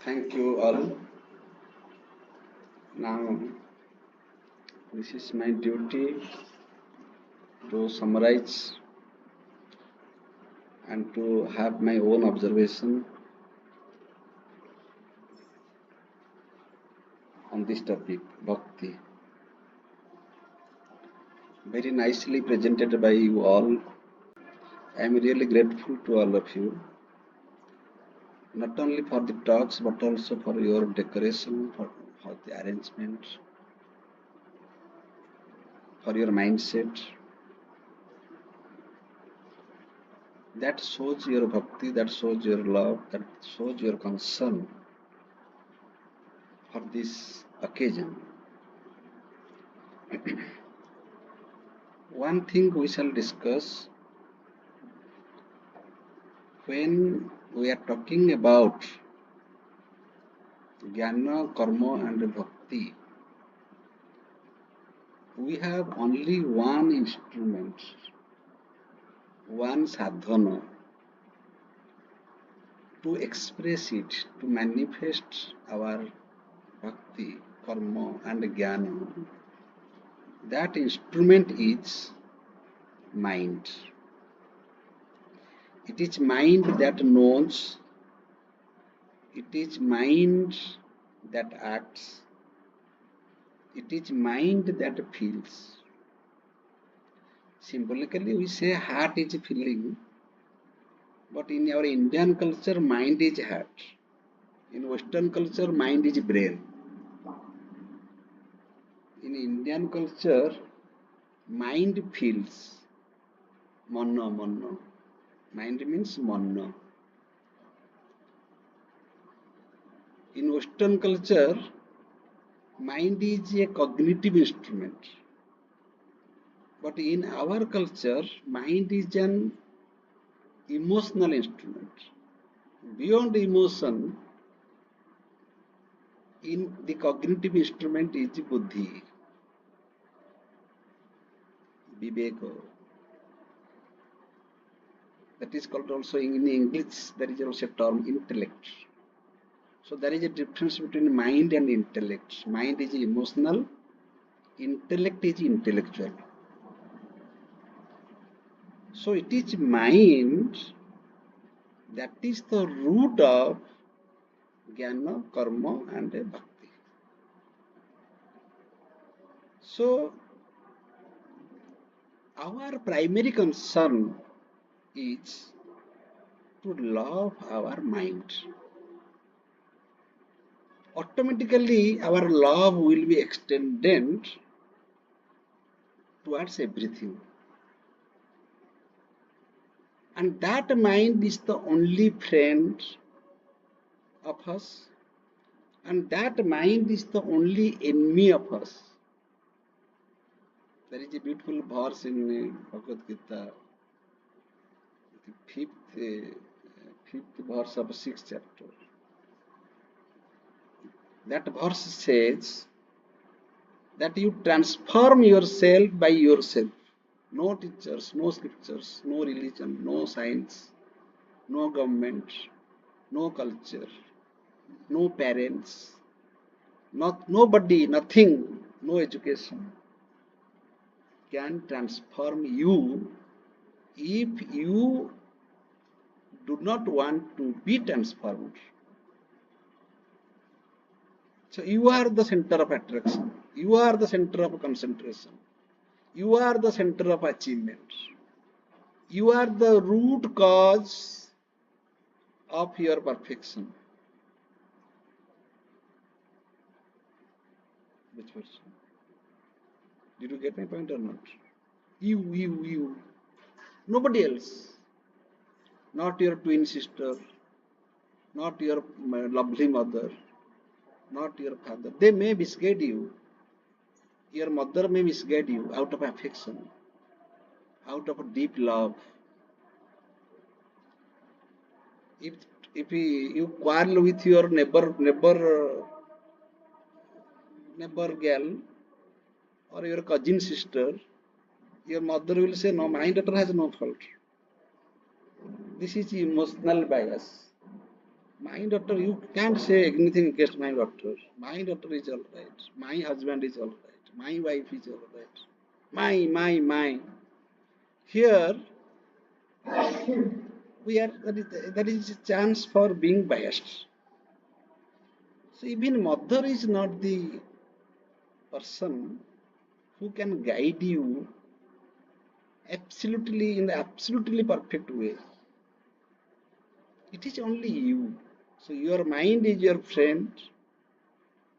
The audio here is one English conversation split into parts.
Thank you all. Now, this is my duty to summarize and to have my own observation on this topic, Bhakti. Very nicely presented by you all. I am really grateful to all of you, not only for the talks but also for your decoration, for the arrangement, for your mindset. That shows your bhakti, that shows your love, that shows your concern for this occasion. One thing we shall discuss when we are talking about Jnana, Karma and Bhakti. We have only one instrument, one sadhana to express it, to manifest our Bhakti, Karma and Jnana. That instrument is mind. It is mind that knows, it is mind that acts, it is mind that feels. Symbolically, we say heart is feeling, but in our Indian culture, mind is heart. In Western culture, mind is brain. In Indian culture, mind feels. Manna. Mind means manna. In Western culture, mind is a cognitive instrument. But in our culture, mind is an emotional instrument. Beyond emotion, in the cognitive instrument is buddhi, viveka. That is called also in English, there is also a term intellect. So there is a difference between mind and intellect. Mind is emotional, intellect is intellectual. So it is mind that is the root of Jnana, Karma and Bhakti. So our primary concern is to love our mind. Automatically our love will be extended towards everything. And that mind is the only friend of us, and that mind is the only enemy of us. There is a beautiful verse in Bhagavad Gita, the fifth verse of 6th chapter. That verse says that you transform yourself by yourself. No teachers, no scriptures, no religion, no science, no government, no culture, no parents, nobody, nothing, no education can transform you if you do not want to be transformed. So you are the center of attraction, you are the center of concentration, you are the center of achievement, you are the root cause of your perfection. Which person? Did you get my point or not? You. Nobody else. Not your twin sister, not your lovely mother, not your father. They may misguide you. Your mother may misguide you out of affection, out of a deep love. If you quarrel with your neighbor girl or your cousin sister, your mother will say, no, my daughter has no fault. This is emotional bias. My daughter, you can't say anything against my daughter. My daughter is all right. My husband is all right. My wife is all right. My. Here, we are, that is a chance for being biased. So even mother is not the person who can guide you absolutely in the absolutely perfect way. It is only you. So your mind is your friend,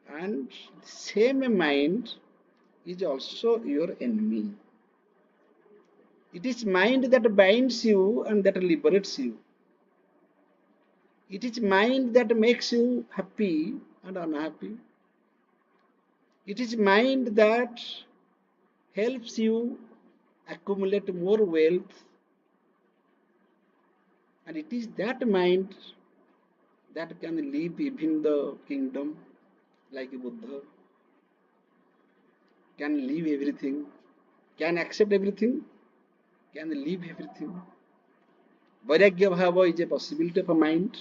and the same mind is also your enemy. It is mind that binds you and that liberates you. It is mind that makes you happy and unhappy. It is mind that helps you accumulate more wealth, and it is that mind that can live even the kingdom, like Buddha, can live everything, can accept everything, can live everything. Vairagya bhava is a possibility of a mind.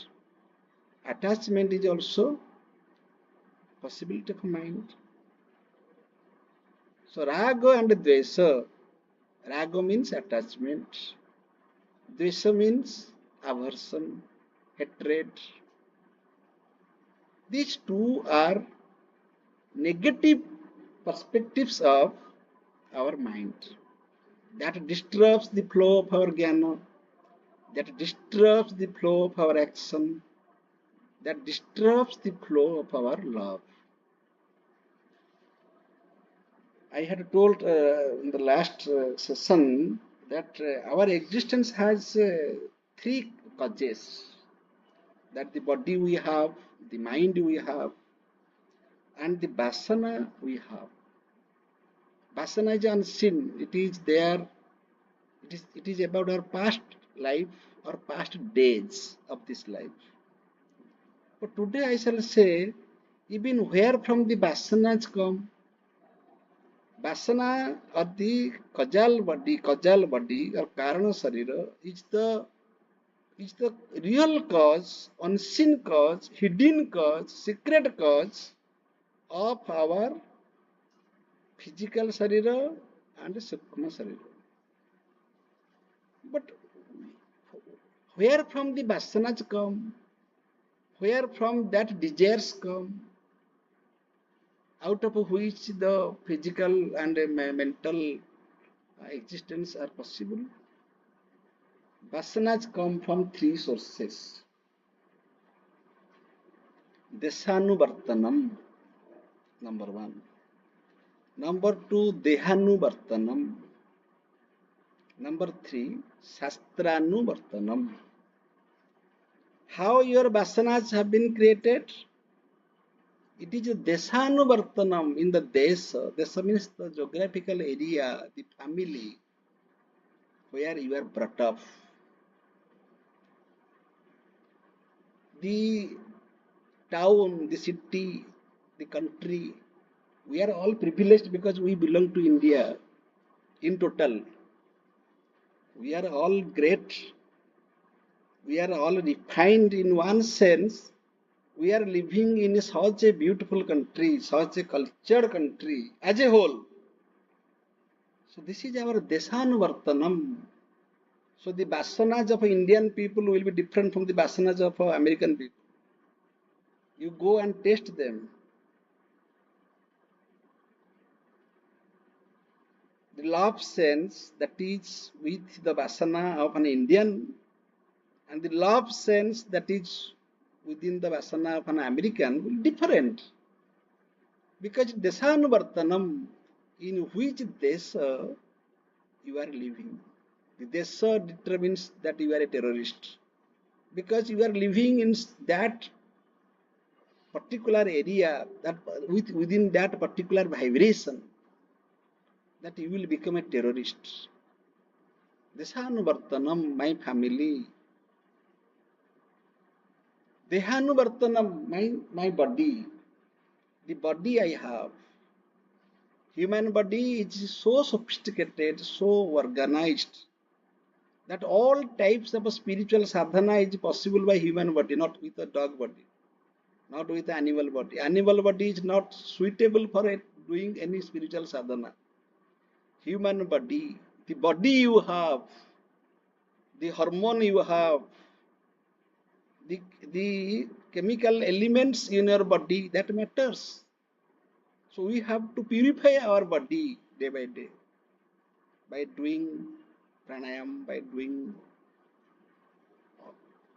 Attachment is also possibility of a mind. So raga and dvesa. Raga means attachment. Dvesa means aversion, hatred. These two are negative perspectives of our mind that disturbs the flow of our jnana, that disturbs the flow of our action, that disturbs the flow of our love. I had told in the last session that our existence has three causes, that the body we have, the mind we have, and the vasana we have. Vasana is unseen. It is there. It is about our past life or past days of this life. But today I shall say, even where from the vasanas come, vasana or the causal body or karana sarira is the real cause, unseen cause, hidden cause, secret cause of our physical sarira and sukma sarira. But where from the vasanas come, where from that desires come, out of which the physical and mental existence are possible? Vasanas come from three sources. Desanuvartanam, number one. Number two, Dehanuvartanam. Number three, Shastranuvartanam. How your vasanas have been created? It is a Desanuvartanam in the Desa. Desa means the geographical area, the family where you are brought up. The town, the city, the country, we are all privileged because we belong to India in total. We are all great. We are all refined in one sense. We are living in such a beautiful country, such a cultured country as a whole. So this is our Desanuvartanam. So the vasanas of Indian people will be different from the vasanas of American people. You go and taste them. The love sense that is with the vasana of an Indian and the love sense that is within the vasana of an American will be different. Because Desanuvartanam, in which desa you are living. The desa determines that you are a terrorist. Because you are living in that particular area, that within that particular vibration, that you will become a terrorist. Desanuvartanam, my family. Dehanuvartanam, my body. The body I have. Human body is so sophisticated, so organized, that all types of spiritual sadhana is possible by human body, not with a dog body, not with animal body. Animal body is not suitable for doing any spiritual sadhana. Human body, the body you have, the hormone you have, the chemical elements in your body, that matters. So we have to purify our body day by day by doing pranayam, by doing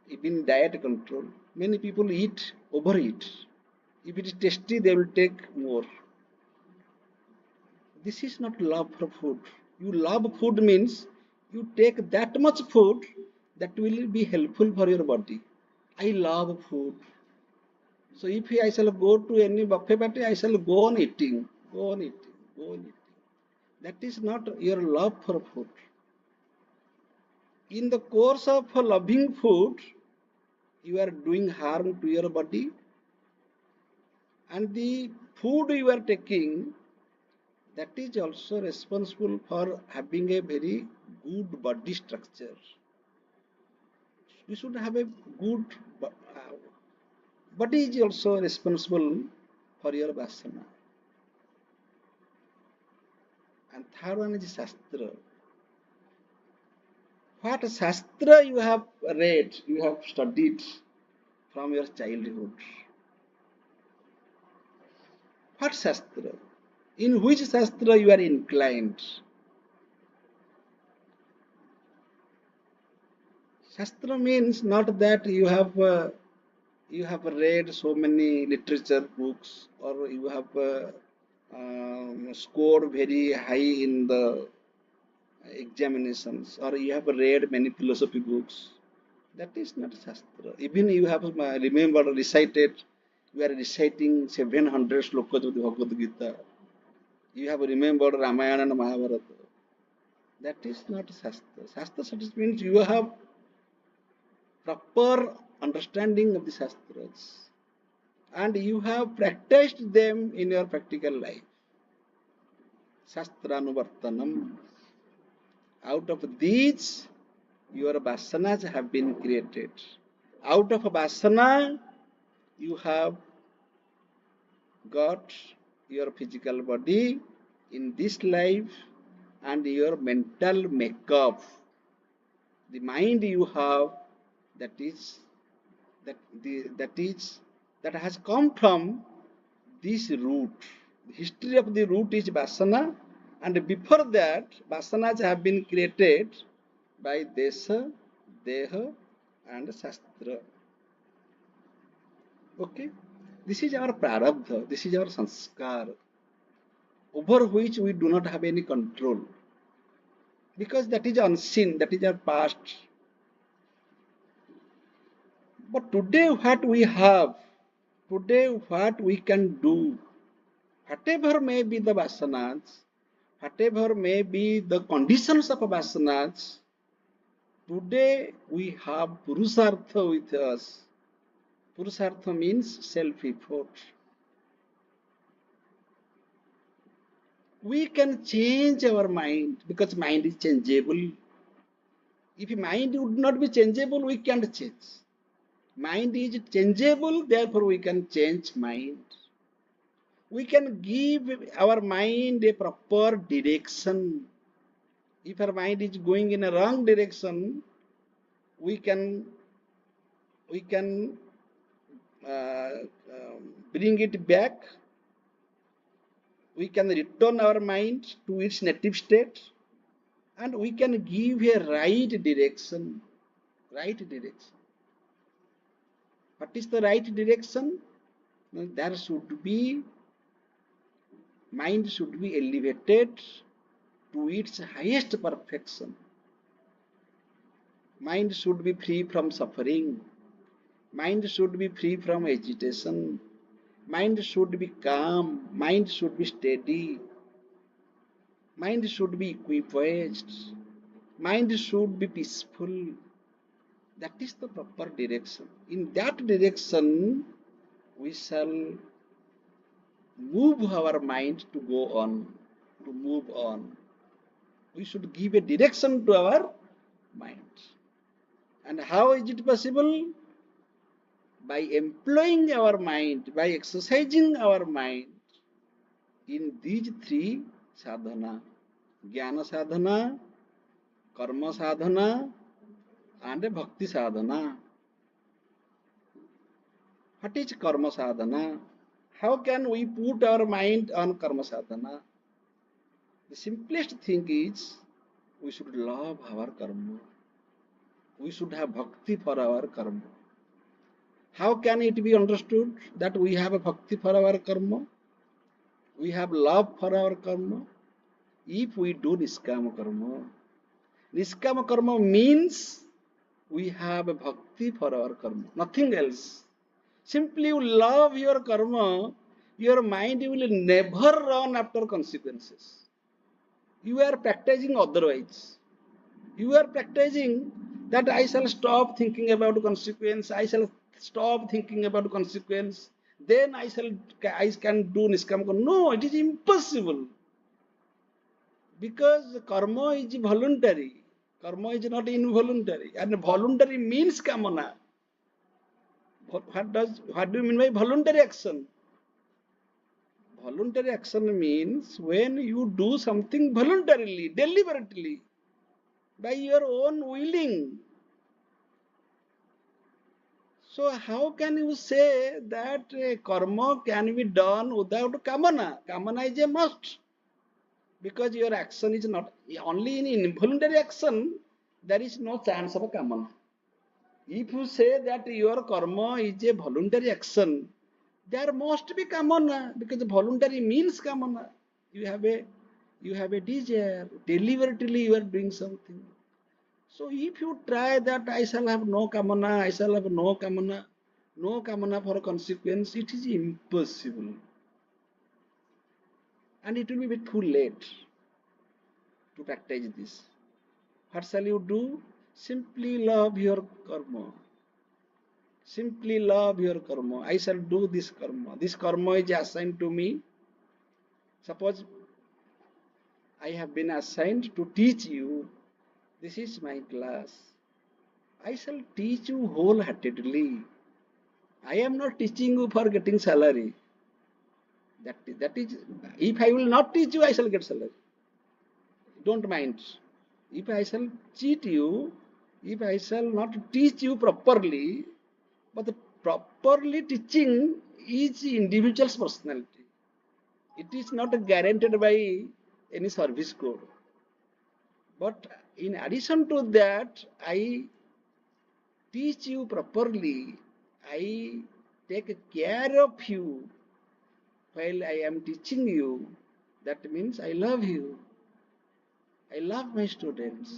even diet control. Many people overeat. If it is tasty, they will take more. This is not love for food. You love food means you take that much food that will be helpful for your body. I love food. So if I shall go to any buffet party, I shall go on eating, go on eating, go on eating. That is not your love for food. In the course of loving food, you are doing harm to your body, and the food you are taking, that is also responsible for having a very good body structure. We should have a good body is also responsible for your vasana. And third one is Shastra. What Shastra you have read, you have studied from your childhood? What Shastra? In which Shastra you are inclined? Shastra means not that you have read so many literature books, or you have scored very high in the examinations, or you have read many philosophy books. That is not Shastra. Even you have recited, you are reciting 700 slokas of the Bhagavad Gita. You have remembered Ramayana and Mahabharata. That is not Shastra. Shastra means you have proper understanding of the Shastras, and you have practiced them in your practical life. Shastranuvartanam. Out of these, your vasanas have been created. Out of vasana, you have got your physical body in this life and your mental makeup. The mind you have, that has come from this root. The history of the root is vasana, and before that, vasanas have been created by desha, deha, and shastra. Okay, this is our prarabdha, this is our sanskar, over which we do not have any control, because that is unseen, that is our past. But today, what we have, today, what we can do, whatever may be the vasanas, whatever may be the conditions of vasanas, today we have Purusartha with us. Purusartha means self-effort. We can change our mind, because mind is changeable. If mind would not be changeable, we can't change. Mind is changeable, therefore we can change mind. We can give our mind a proper direction. If our mind is going in a wrong direction, we can bring it back. We can return our mind to its native state, and we can give a right direction. Right direction. What is the right direction? There should be, mind should be elevated to its highest perfection. Mind should be free from suffering. Mind should be free from agitation. Mind should be calm. Mind should be steady. Mind should be equipoised. Mind should be peaceful. That is the proper direction. In that direction, we shall move our mind to go on, to move on. We should give a direction to our mind. And how is it possible? By employing our mind, by exercising our mind in these three sadhana: jnana sadhana, karma sadhana, and bhakti sadhana. What is karma sadhana? How can we put our mind on karma sadhana? The simplest thing is we should love our karma. We should have bhakti for our karma. How can it be understood that we have a bhakti for our karma? We have love for our karma if we do niskama karma. Niskama karma means we have a bhakti for our karma, nothing else. Simply you love your karma, your mind will never run after consequences. You are practicing otherwise. You are practicing that I shall stop thinking about consequence, I shall stop thinking about consequence, then I can do niskama karma. No, it is impossible. Because karma is voluntary. Karma is not involuntary. And voluntary means kamana. What do you mean by voluntary action? Voluntary action means when you do something voluntarily, deliberately, by your own willing. So how can you say that karma can be done without kamana? Kamana is a must. Because your action is not, only in involuntary action, there is no chance of a kamana. If you say that your karma is a voluntary action, there must be kamana, because voluntary means kamana. You have a desire, deliberately you are doing something. So if you try that I shall have no kamana, I shall have no kamana for a consequence, it is impossible. And it will be too late to practice this. What shall you do? Simply love your karma. Simply love your karma. I shall do this karma. This karma is assigned to me. Suppose I have been assigned to teach you. This is my class. I shall teach you wholeheartedly. I am not teaching you for getting salary. That is, if I will not teach you, I shall get salary. Don't mind. If I shall cheat you, if I shall not teach you properly, but the properly teaching is individual's personality. It is not guaranteed by any service code. But in addition to that, I teach you properly. I take care of you while I am teaching you. That means I love you. I love my students.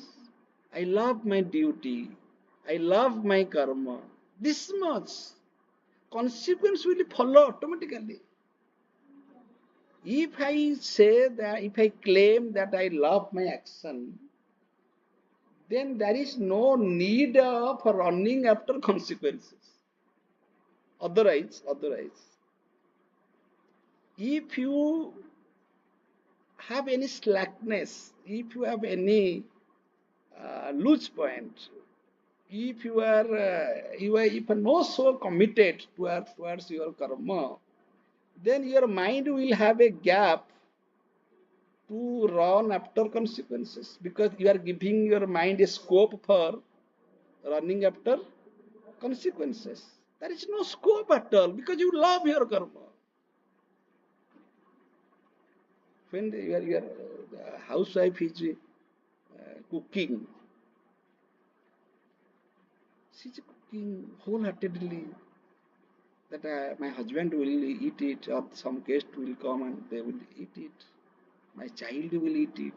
I love my duty. I love my karma. This much. Consequence will follow automatically. If I say that, if I claim that I love my action, then there is no need of running after consequences. Otherwise, if you have any slackness, if you have any loose point, if you are not so committed towards your karma, then your mind will have a gap to run after consequences, because you are giving your mind a scope for running after consequences. There is no scope at all, because you love your karma. When your housewife is cooking, she is cooking wholeheartedly, that my husband will eat it, or some guest will come and they will eat it. My child will eat it.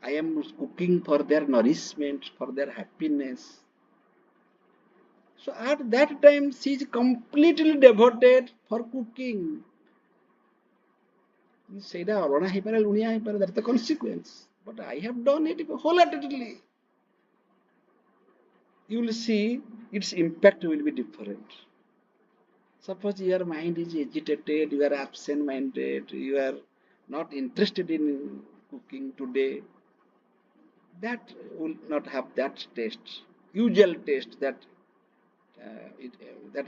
I am cooking for their nourishment, for their happiness. So at that time, she is completely devoted for cooking. That's the consequence. But I have done it wholeheartedly. You will see its impact will be different. Suppose your mind is agitated, you are absent-minded, you are not interested in cooking today, that will not have that taste, usual taste that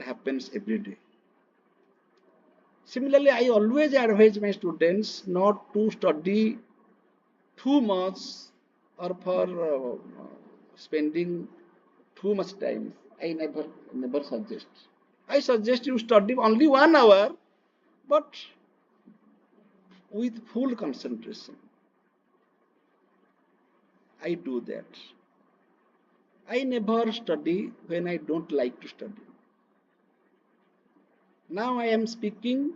happens every day. Similarly, I always advise my students not to study too much or for spending too much time. I never suggest. I suggest you study only 1 hour, but with full concentration. I do that. I never study when I don't like to study. Now I am speaking,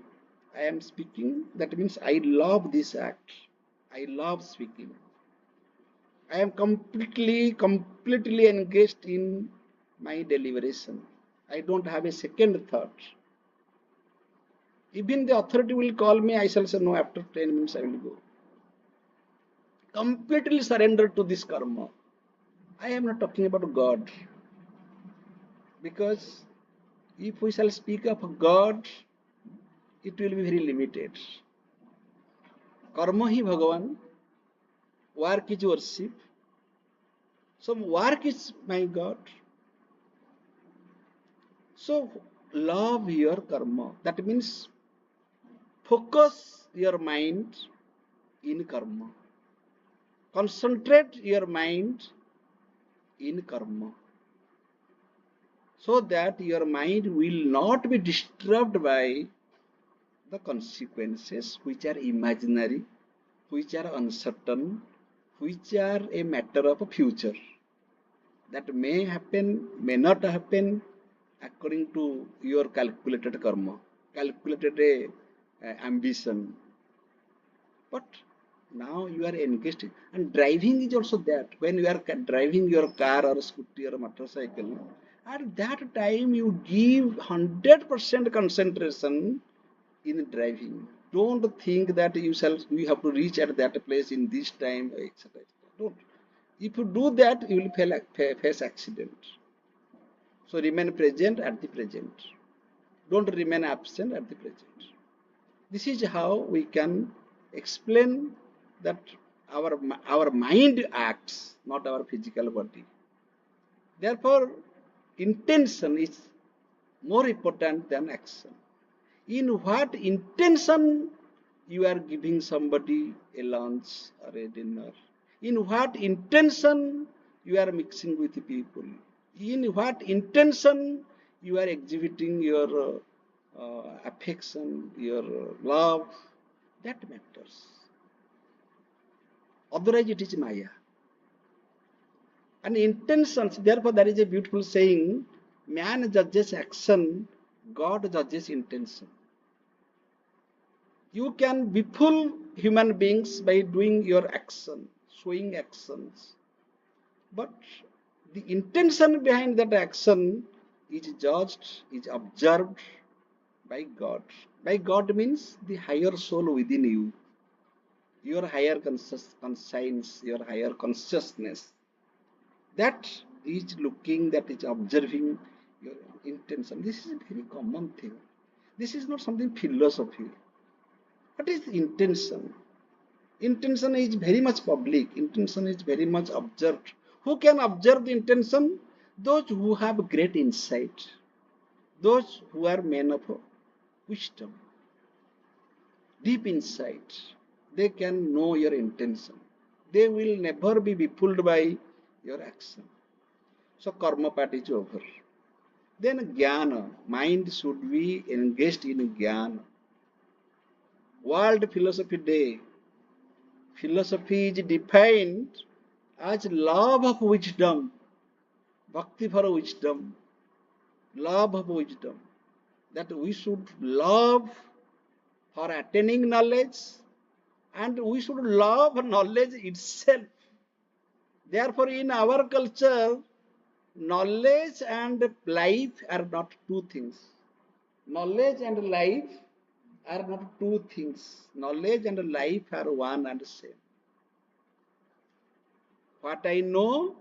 that means I love this act. I love speaking. I am completely engaged in my deliberation. I don't have a second thought. Even the authority will call me, I shall say no, after 10 minutes I will go. Completely surrender to this karma. I am not talking about God. Because if we shall speak of God, it will be very limited. Karma hi Bhagavan, work is worship. So work is my God. So love your karma. That means focus your mind in karma. Concentrate your mind in karma. So that your mind will not be disturbed by the consequences which are imaginary, which are uncertain, which are a matter of future. That may happen, may not happen according to your calculated karma, calculated ambition. But now you are engaged, and driving is also that. When you are driving your car or scooter or motorcycle, at that time you give 100% concentration in driving. Don't think that you have to reach at that place in this time, etc. Don't. If you do that, you will face accident. So remain present at the present. Don't remain absent at the present. This is how we can explain that our mind acts, not our physical body. Therefore, intention is more important than action. In what intention you are giving somebody a lunch or a dinner? In what intention you are mixing with people? In what intention you are exhibiting your affection, your love? That matters. Otherwise, it is Maya. And intentions, therefore, there is a beautiful saying, man judges action, God judges intention. You can befool human beings by doing your action, showing actions. But the intention behind that action is judged, is observed by God. By God means the higher soul within you, your higher conscience, your higher consciousness. That is looking, that is observing your intention. This is a very common thing. This is not something philosophy. What is intention? Intention is very much public. Intention is very much observed. Who can observe the intention? Those who have great insight. Those who are men of wisdom. Deep insight. They can know your intention. They will never be befooled by your action. So karma part is over. Then jnana. Mind should be engaged in jnana. World Philosophy Day. Philosophy is defined as love of wisdom, bhakti for wisdom, love of wisdom. That we should love for attaining knowledge and we should love knowledge itself. Therefore, in our culture, knowledge and life are not two things. Knowledge and life are not two things. Knowledge and life are one and the same. What I know,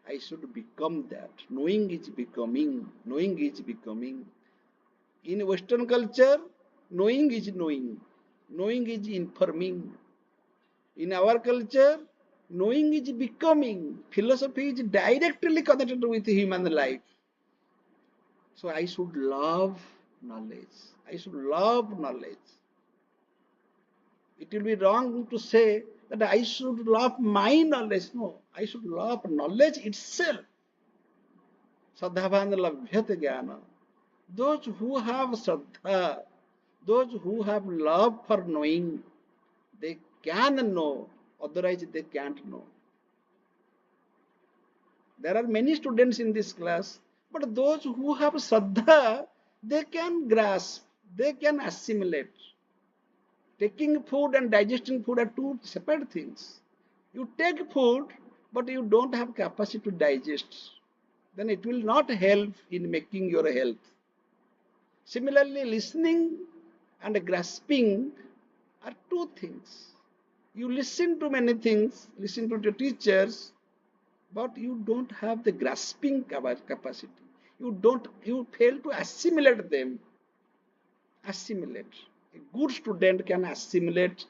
I should become that. Knowing is becoming. Knowing is becoming. In Western culture, knowing is knowing. Knowing is informing. In our culture, Knowing is becoming. Philosophy is directly connected with human life. So I should love knowledge. I should love knowledge. It will be wrong to say that I should love my knowledge. No, I should love knowledge itself. Sadhavan labhyate jnana. Those who have sadha, those who have love for knowing, they can know, otherwise they can't know. There are many students in this class, but those who have sadha, they can grasp, they can assimilate. Taking food and digesting food are two separate things. You take food, but you don't have capacity to digest. Then it will not help in making your health. Similarly, listening and grasping are two things. You listen to many things, listen to your teachers, but you don't have the grasping capacity. You fail to assimilate them. Assimilate. A good student can assimilate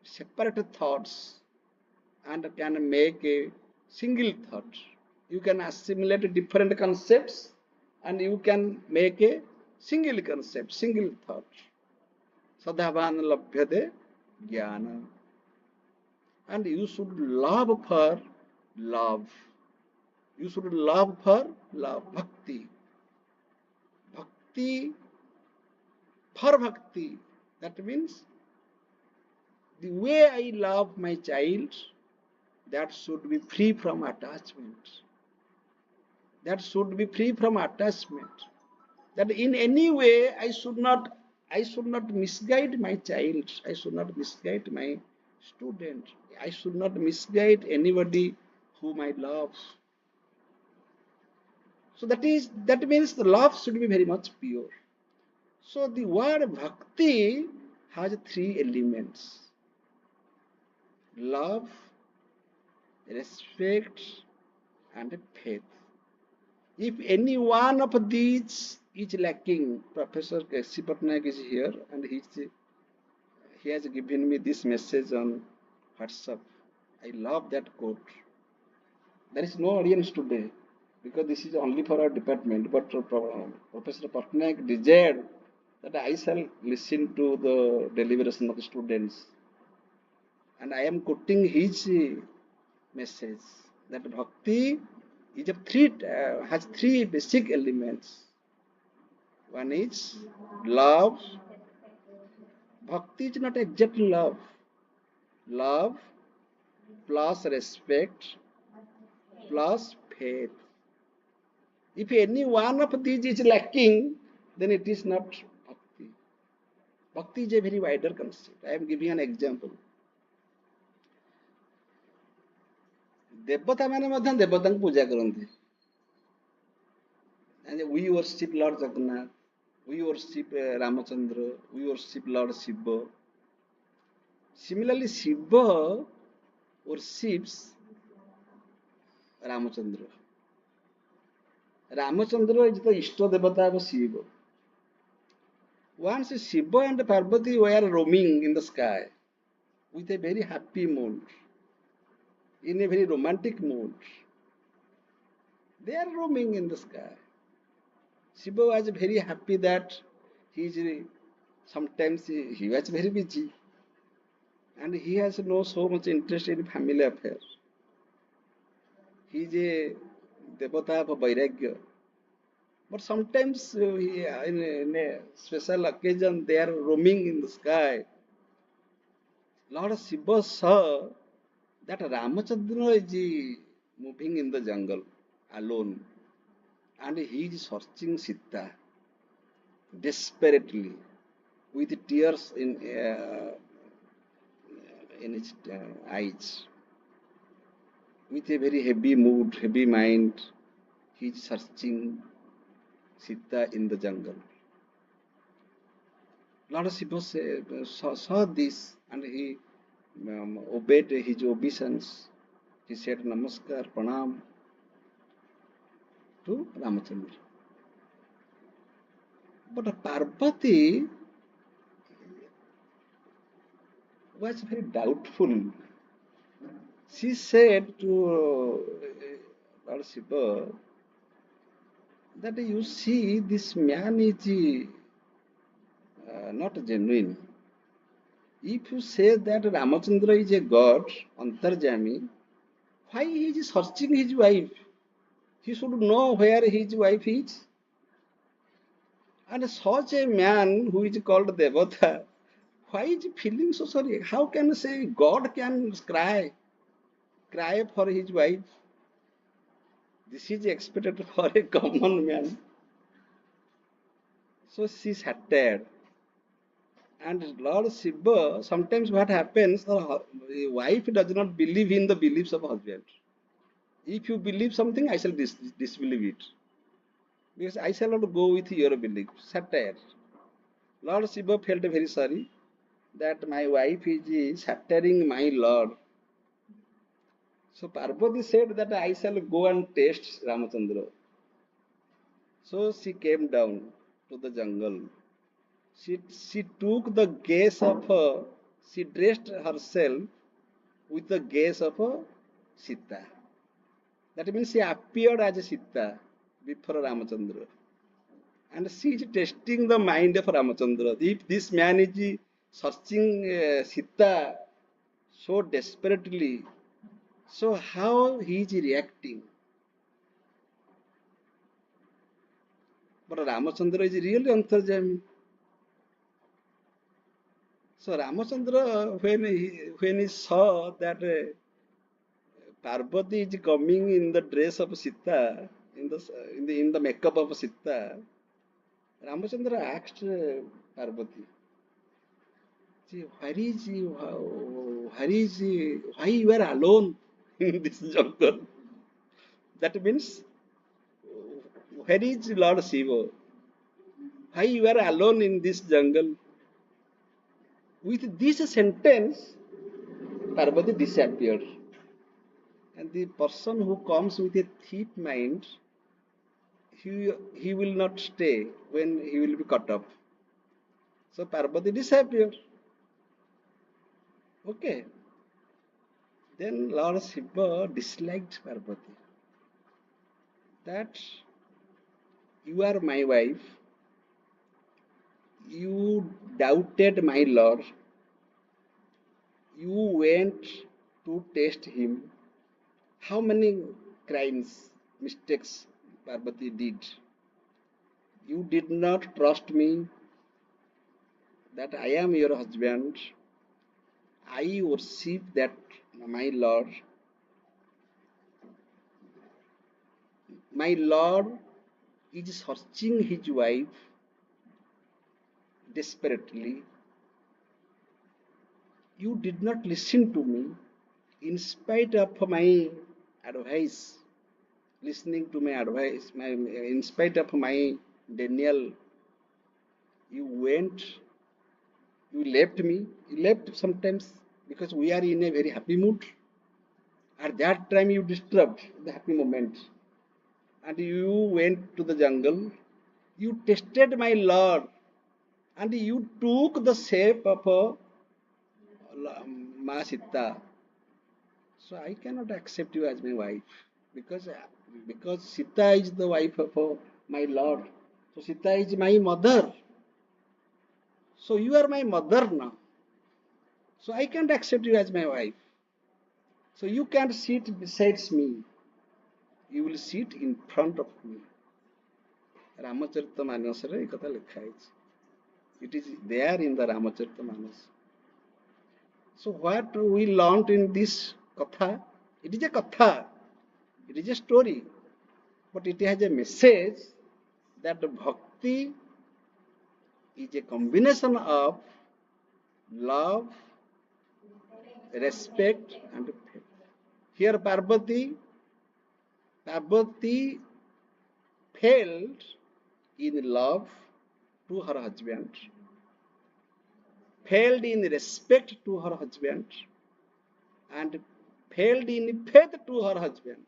separate thoughts and can make a single thought. You can assimilate different concepts and you can make a single concept, single thought. Sadhavan labhyate jnana. And you should love for love. You should love for love. Bhakti. Bhakti for bhakti. That means the way I love my child, that should be free from attachment. That should be free from attachment. That in any way I should not misguide my child. I should not misguide my student. I should not misguide anybody whom I love. So that means the love should be very much pure. So the word bhakti has three elements: love, respect, and faith. If any one of these is lacking, Professor K.C. Patnaik is here and he has given me this message on WhatsApp. I love that quote. There is no audience today because this is only for our department, but Professor Patnaik desired that I shall listen to the deliberation of the students. And I am quoting his message that bhakti has three basic elements. One is love. Bhakti is not exactly love. Love plus respect plus faith. If any one of these is lacking, then it is not bhakti. Bhakti is a very wider concept. I am giving an example. ଦେବତା ମାନେ ମଧ୍ୟ ଦେବତାଙ୍କୁ ପୂଜା କରନ୍ତି. And we worship Lord Jagannath, we worship Ramachandra, we worship Lord Shiva. Similarly, Shiva worships Ramachandra. Ramachandra is the Ishta Devata of Shiva. Once Shiva and Parvati were roaming in the sky with a very happy mood, in a very romantic mood. They are roaming in the sky. Shiva was very happy that sometimes he was very busy and he has no so much interest in family affairs. He is a devata of Vairagya. But sometimes in a special occasion they are roaming in the sky. Lord Shiva saw that Ramachandra is moving in the jungle alone and he is searching Sita desperately with tears in his eyes. With a very heavy mood, heavy mind, he is searching Sita in the jungle. Lord Shiva saw this and he obeyed his obeisance. He said Namaskar, Pranam to Ramachandra. But Parvati was very doubtful. She said to Lord Shiva that you see this man is not genuine. If you say that Ramachandra is a god, Antarjami, why he is searching his wife? He should know where his wife is. And such a man who is called Devata, why is he feeling so sorry? How can you say God can cry for his wife? This is expected for a common man. So she shattered. And Lord Shiva, sometimes what happens, the wife does not believe in the beliefs of husband. If you believe something, I shall disbelieve it. Because I shall not go with your belief. Satire. Lord Shiva felt very sorry that my wife is satiring my Lord. So Parvati said that I shall go and taste Ramachandra. So she came down to the jungle. She took the gaze of she dressed herself with the gaze of Sita. That means she appeared as a Sita before Ramachandra. And she is testing the mind of Ramachandra. If this man is searching Sita so desperately, so how he is reacting? But Ramachandra is really Antarjami. So Ramachandra, when he saw that Parvati is coming in the dress of Sita, in the makeup of Sita, Ramachandra asked Parvati, "See, why you are alone in this jungle?" That means, where is Lord Shiva? Why you are alone in this jungle? With this sentence, Parvati disappeared. And the person who comes with a thief mind, he will not stay when he will be cut off. So Parvati disappeared. Okay. Then Lord Shiva disliked Parvati. That you are my wife, you doubted my Lord, you went to test him. How many crimes, mistakes Parvati did? You did not trust me that I am your husband. I worship that my Lord. My Lord is searching his wife desperately. You did not listen to me in spite of my advice, listening to my advice, in spite of my denial. You went, you left me. You left sometimes because we are in a very happy mood. At that time, you disturbed the happy moment. And you went to the jungle. You tested my Lord. And you took the shape of Ma Sita. So I cannot accept you as my wife because Sita is the wife of my Lord. So Sita is my mother. So you are my mother now. So I can't accept you as my wife. So you can't sit beside me. You will sit in front of me. Ramacharita Manasare ei katha lekha hoichi. It is there in the Ramacharita Manas. So what we learned in this katha, it is a katha, it is a story, but it has a message that bhakti is a combination of love, respect and faith. Here Parvati failed in love to her husband, failed in respect to her husband, and failed in faith to her husband,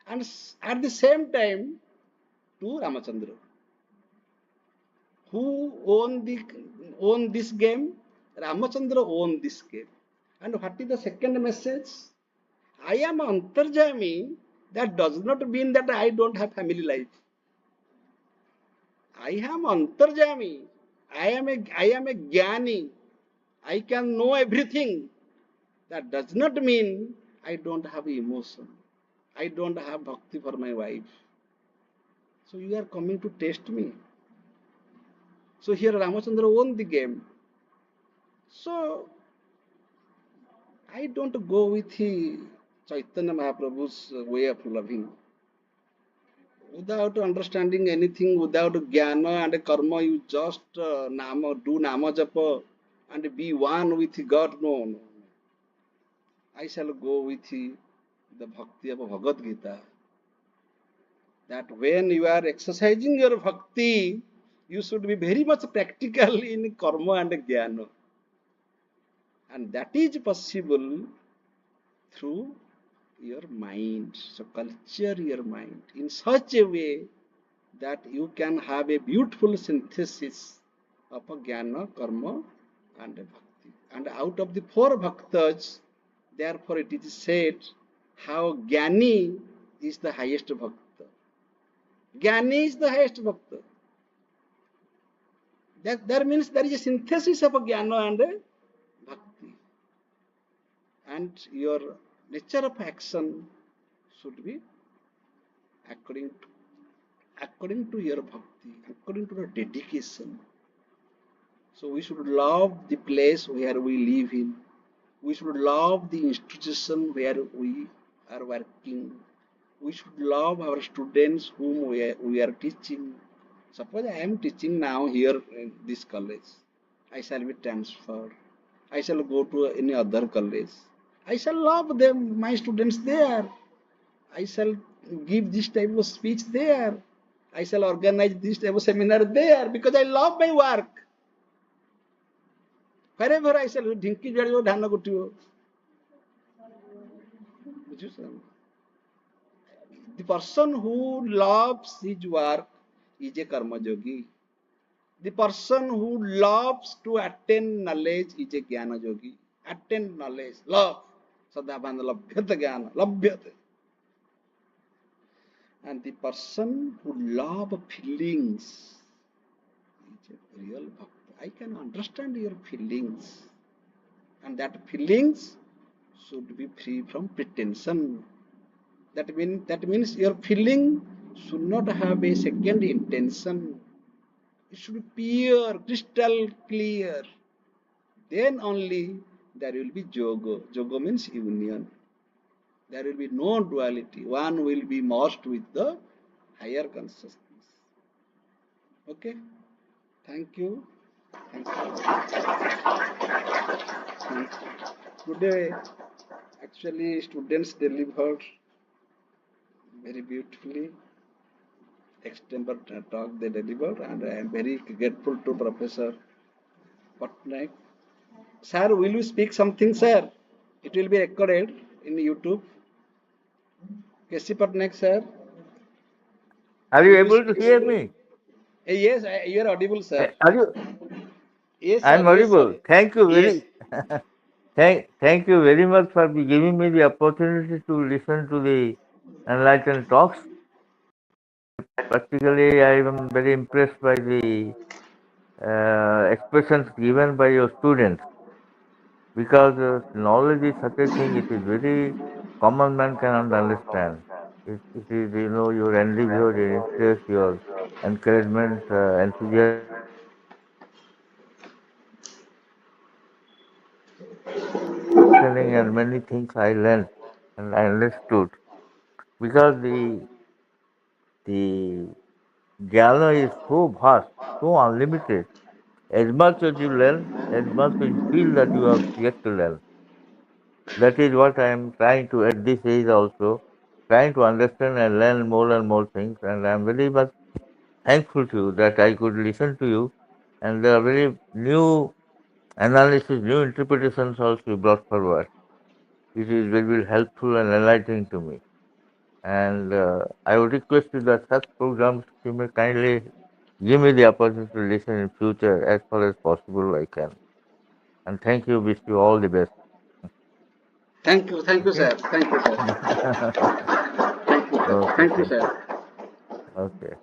and at the same time to Ramachandra. Who own this game? Ramachandra owned this game. And what is the second message? I am Antarjami, that does not mean that I don't have family life. I am Antarjami. I am a Jnani. I can know everything. That does not mean I don't have emotion. I don't have bhakti for my wife. So you are coming to test me. So here Ramachandra won the game. So I don't go with Chaitanya Mahaprabhu's way of loving. Without understanding anything, without jnana and karma, you just do nama japa and be one with God. No, no. I shall go with the bhakti of Bhagavad Gita. That when you are exercising your bhakti, you should be very much practical in karma and jnana. And that is possible through your mind. So culture your mind in such a way that you can have a beautiful synthesis of a jnana, karma, and a bhakti. And out of the four bhaktas, therefore it is said how jnani is the highest bhakta. Jnani is the highest bhakta. That means there is a synthesis of a jnana and a bhakti. And your nature of action should be according to, according to your bhakti, according to the dedication. So we should love the place where we live in. We should love the institution where we are working. We should love our students whom we are teaching. Suppose I am teaching now here in this college. I shall be transferred. I shall go to any other college. I shall love them, my students there. I shall give this type of speech there. I shall organize this type of seminar there because I love my work. Wherever I shall ଢିଙ୍କି ଜଳିବ ଧାନ କୁଟିବ. The person who loves his work is a karma yogi. The person who loves to attain knowledge is a jnana yogi. Attain knowledge, love. Sadabhana labhyata jnana, labhyata. And the person who loves feelings is a real bhakta. I can understand your feelings. And that feelings should be free from pretension. That means your feeling should not have a second intention. It should be pure, crystal clear. Then only there will be yoga. Yoga means union. There will be no duality. One will be merged with the higher consciousness. Okay? Thank you. Thank you. Today, actually, students delivered very beautifully. Extempore talk they delivered, and I am very grateful to Professor Patnaik. Sir, will you speak something, sir? It will be recorded in YouTube. K.C. Patnaik, sir. Are you Will you able to speak? hear me? Yes, you are audible, sir. Are you? Yes, I sir. am Yes, audible. sir. Thank you Yes. very, thank you very much for giving me the opportunity to listen to the enlightened talks. Practically, I am very impressed by the expressions given by your students, because knowledge is such a thing. It is very common man cannot understand. It is your endeavor, your interest, your encouragement, enthusiasm, and many things I learned and I understood, because the jnana is so vast, so unlimited. As much as you learn, as much as you feel that you have yet to learn. That is what I am trying to at this age also, trying to understand and learn more and more things. And I am very much thankful to you that I could listen to you, and there are very new analysis, new interpretations also you brought forward. It is very helpful and enlightening to me. And I would request you that such programs you may kindly give me the opportunity to listen in future as far as possible I can. And thank you. Wish you all the best. Thank you, Okay. sir. Thank you, sir. Thank you, sir. Okay, Thank you, thank you. sir. Okay.